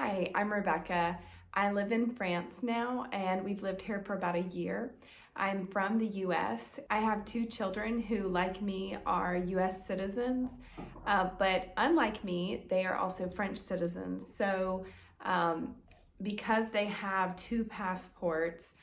Hi, I'm Rebecca. I live in France now and we've lived here for about a year. I'm from the US. I have two children who, like me, are US citizens, but unlike me, they are also French citizens. Um, because they have two passports,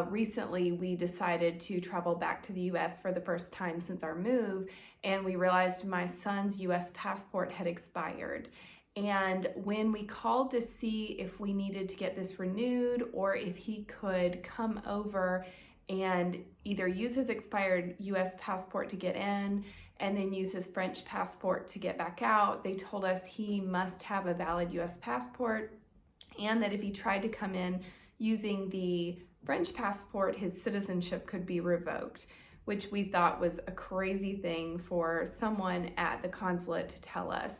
recently we decided to travel back to the US for the first time since our move, and we realized my son's US passport had expired. And when we called to see if we needed to get this renewed or if he could come over and either use his expired US passport to get in and then use his French passport to get back out, they told us he must have a valid US passport, and that if he tried to come in using the French passport, his citizenship could be revoked, which we thought was a crazy thing for someone at the consulate to tell us.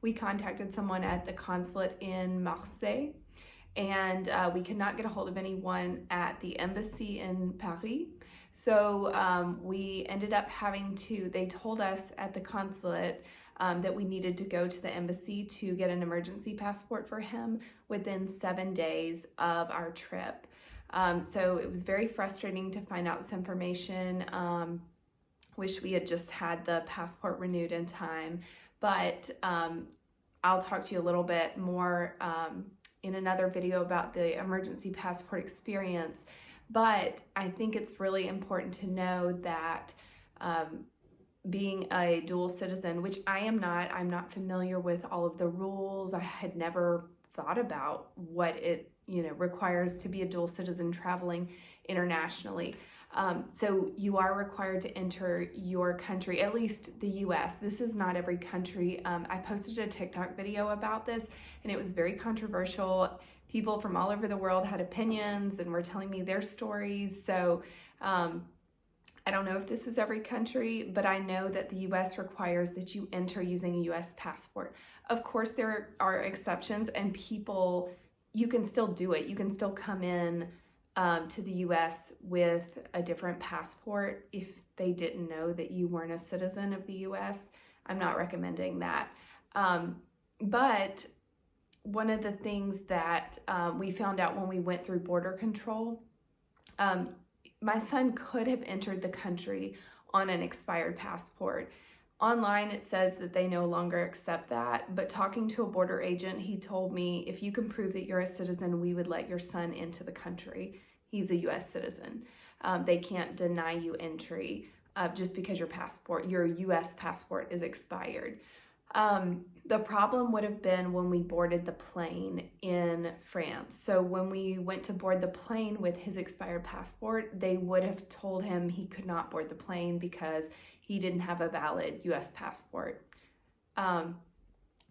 We contacted someone at the consulate in Marseille, and we could not get a hold of anyone at the embassy in Paris. So we ended up they told us at the consulate that we needed to go to the embassy to get an emergency passport for him within 7 days of our trip. So it was very frustrating to find out this information. Wish we had just had the passport renewed in time, but I'll talk to you a little bit more in another video about the emergency passport experience. But I think it's really important to know that being a dual citizen, which I'm not familiar with all of the rules. I had never thought about what it requires to be a dual citizen traveling internationally. So you are required to enter your country, at least the US. This is not every country. I posted a TikTok video about this and it was very controversial. People from all over the world had opinions and were telling me their stories. So I don't know if this is every country, but I know that the US requires that you enter using a US passport. Of course, there are exceptions, and you can still do it. You can still come in to the US with a different passport if they didn't know that you weren't a citizen of the US. I'm not recommending that. But one of the things that we found out when we went through border control, my son could have entered the country on an expired passport. Online, it says that they no longer accept that, but talking to a border agent, he told me, if you can prove that you're a citizen, we would let your son into the country. He's a US citizen. They can't deny you entry just because your US passport is expired. The problem would have been when we boarded the plane in France. So when we went to board the plane with his expired passport, they would have told him he could not board the plane because he didn't have a valid US passport.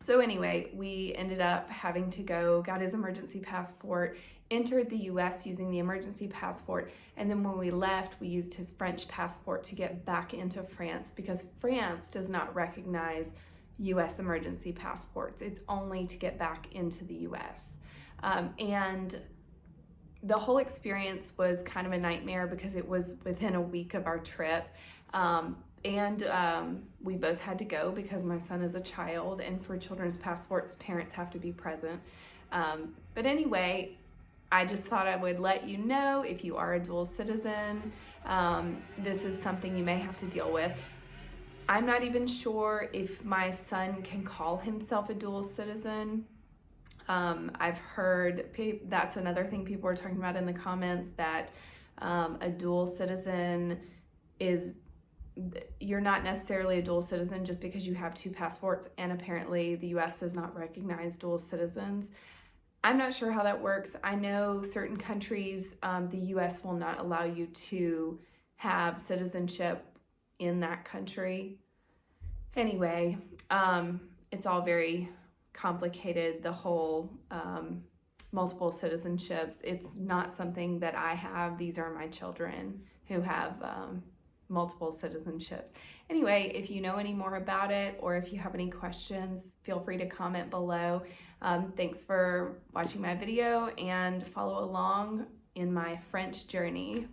So anyway, we ended up having to got his emergency passport, entered the US using the emergency passport, and then when we left, we used his French passport to get back into France because France does not recognize US emergency passports. It's only to get back into the US. And the whole experience was kind of a nightmare because it was within a week of our trip. We both had to go because my son is a child, and for children's passports, parents have to be present. But anyway, I just thought I would let you know, if you are a dual citizen, this is something you may have to deal with. I'm not even sure if my son can call himself a dual citizen. I've heard that's another thing people were talking about in the comments, that a dual citizen you're not necessarily a dual citizen just because you have two passports, and apparently the US does not recognize dual citizens. I'm not sure how that works. I know certain countries, the US will not allow you to have citizenship in that country. Anyway, it's all very complicated, the whole multiple citizenships. It's not something that I have. These are my children who have multiple citizenships. Anyway, if you know any more about it or if you have any questions, feel free to comment below. Thanks for watching my video and follow along in my French journey.